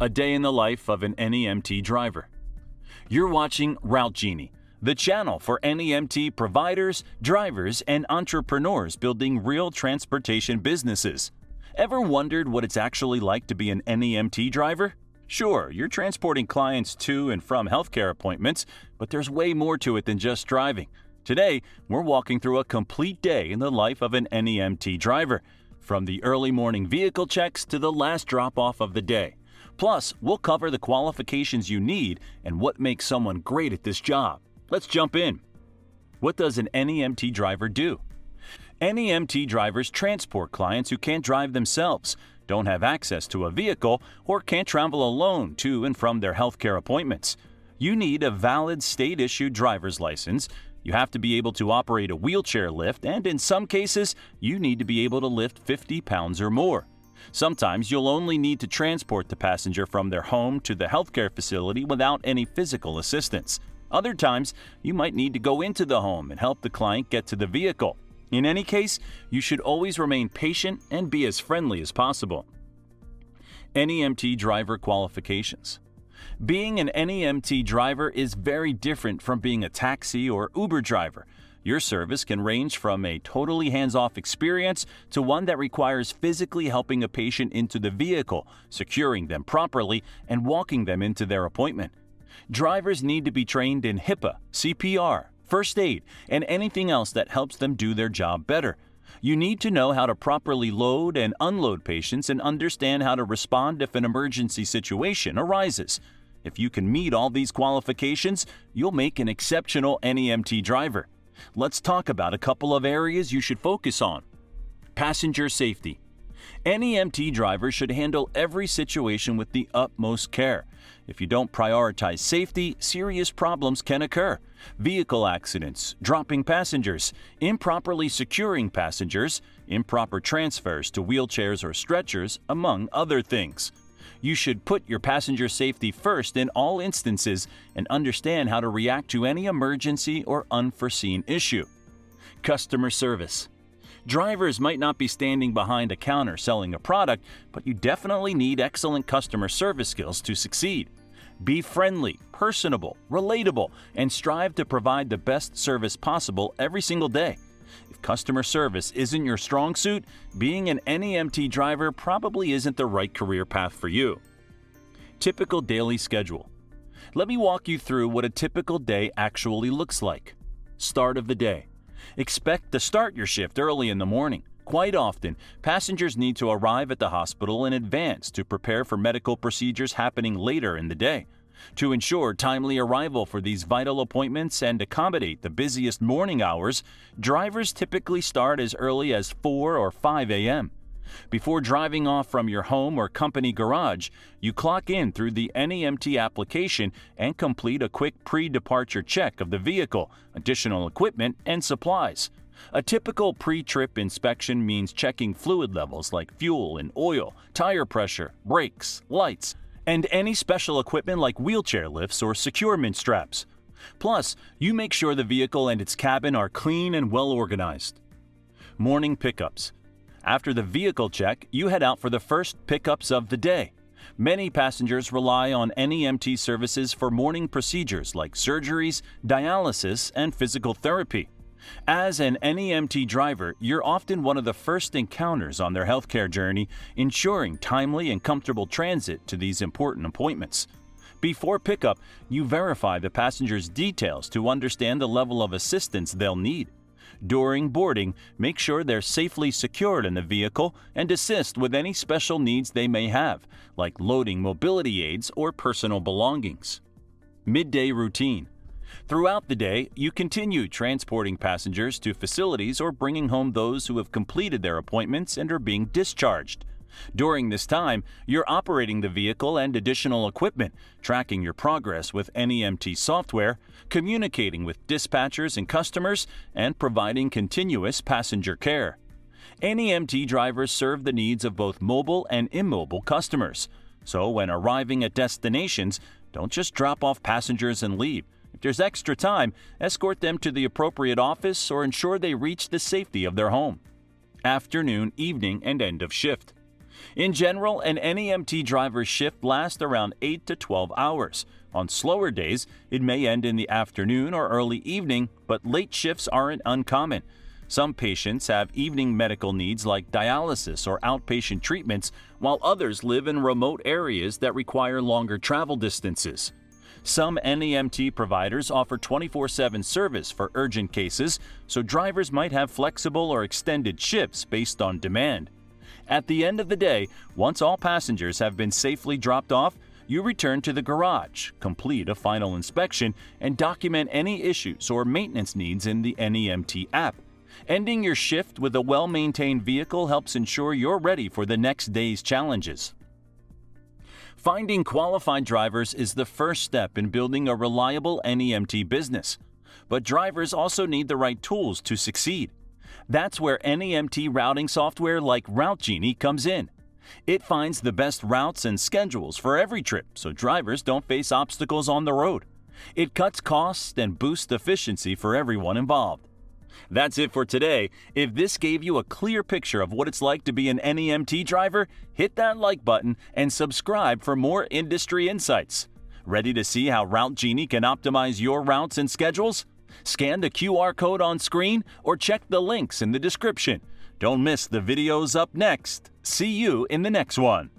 A day in the life of an NEMT driver. You're watching RouteGenie, the channel for NEMT providers, drivers, and entrepreneurs building real transportation businesses. Ever wondered what it's actually like to be an NEMT driver? Sure, you're transporting clients to and from healthcare appointments, but there's way more to it than just driving. Today, we're walking through a complete day in the life of an NEMT driver, from the early morning vehicle checks to the last drop-off of the day. Plus, we'll cover the qualifications you need and what makes someone great at this job. Let's jump in. What does an NEMT driver do? NEMT drivers transport clients who can't drive themselves, don't have access to a vehicle, or can't travel alone to and from their healthcare appointments. You need a valid state-issued driver's license. You have to be able to operate a wheelchair lift, and in some cases, you need to be able to lift 50 pounds or more. Sometimes you'll only need to transport the passenger from their home to the healthcare facility without any physical assistance. Other times, you might need to go into the home and help the client get to the vehicle. In any case, you should always remain patient and be as friendly as possible. NEMT driver qualifications. Being an NEMT driver is very different from being a taxi or Uber driver. Your service can range from a totally hands-off experience to one that requires physically helping a patient into the vehicle, securing them properly, and walking them into their appointment. Drivers need to be trained in HIPAA, CPR, first aid, and anything else that helps them do their job better. You need to know how to properly load and unload patients and understand how to respond if an emergency situation arises. If you can meet all these qualifications, you'll make an exceptional NEMT driver. Let's talk about a couple of areas you should focus on. Passenger safety. NEMT drivers should handle every situation with the utmost care. If you don't prioritize safety, serious problems can occur. Vehicle accidents, dropping passengers, improperly securing passengers, improper transfers to wheelchairs or stretchers, among other things. You should put your passenger safety first in all instances and understand how to react to any emergency or unforeseen issue. Customer service. Drivers might not be standing behind a counter selling a product, but you definitely need excellent customer service skills to succeed. Be friendly, personable, relatable, and strive to provide the best service possible every single day. If customer service isn't your strong suit, being an NEMT driver probably isn't the right career path for you. Typical daily schedule. Let me walk you through what a typical day actually looks like. Start of the day. Expect to start your shift early in the morning. Quite often, passengers need to arrive at the hospital in advance to prepare for medical procedures happening later in the day. To ensure timely arrival for these vital appointments and accommodate the busiest morning hours, drivers typically start as early as 4 or 5 a.m. Before driving off from your home or company garage, you clock in through the NEMT application and complete a quick pre-departure check of the vehicle, additional equipment, and supplies. A typical pre-trip inspection means checking fluid levels like fuel and oil, tire pressure, brakes, lights, and any special equipment like wheelchair lifts or securement straps. Plus, you make sure the vehicle and its cabin are clean and well organized. Morning pickups. After the vehicle check, you head out for the first pickups of the day. Many passengers rely on NEMT services for morning procedures like surgeries, dialysis, and physical therapy. As an NEMT driver, you're often one of the first encounters on their healthcare journey, ensuring timely and comfortable transit to these important appointments. Before pickup, you verify the passenger's details to understand the level of assistance they'll need. During boarding, make sure they're safely secured in the vehicle and assist with any special needs they may have, like loading mobility aids or personal belongings. Midday routine. Throughout the day, you continue transporting passengers to facilities or bringing home those who have completed their appointments and are being discharged. During this time, you're operating the vehicle and additional equipment, tracking your progress with NEMT software, communicating with dispatchers and customers, and providing continuous passenger care. NEMT drivers serve the needs of both mobile and immobile customers. So when arriving at destinations, don't just drop off passengers and leave. If there's extra time, escort them to the appropriate office or ensure they reach the safety of their home. Afternoon, evening, and end of shift. In general, an NEMT driver's shift lasts around 8 to 12 hours. On slower days, it may end in the afternoon or early evening, but late shifts aren't uncommon. Some patients have evening medical needs like dialysis or outpatient treatments, while others live in remote areas that require longer travel distances. Some NEMT providers offer 24/7 service for urgent cases, so drivers might have flexible or extended shifts based on demand. At the end of the day, once all passengers have been safely dropped off, you return to the garage, complete a final inspection, and document any issues or maintenance needs in the NEMT app. Ending your shift with a well-maintained vehicle helps ensure you're ready for the next day's challenges. Finding qualified drivers is the first step in building a reliable NEMT business. But drivers also need the right tools to succeed. That's where NEMT routing software like RouteGenie comes in. It finds the best routes and schedules for every trip so drivers don't face obstacles on the road. It cuts costs and boosts efficiency for everyone involved. That's it for today. If this gave you a clear picture of what it's like to be an NEMT driver, hit that like button and subscribe for more industry insights. Ready to see how RouteGenie can optimize your routes and schedules? Scan the QR code on screen or check the links in the description. Don't miss the videos up next. See you in the next one.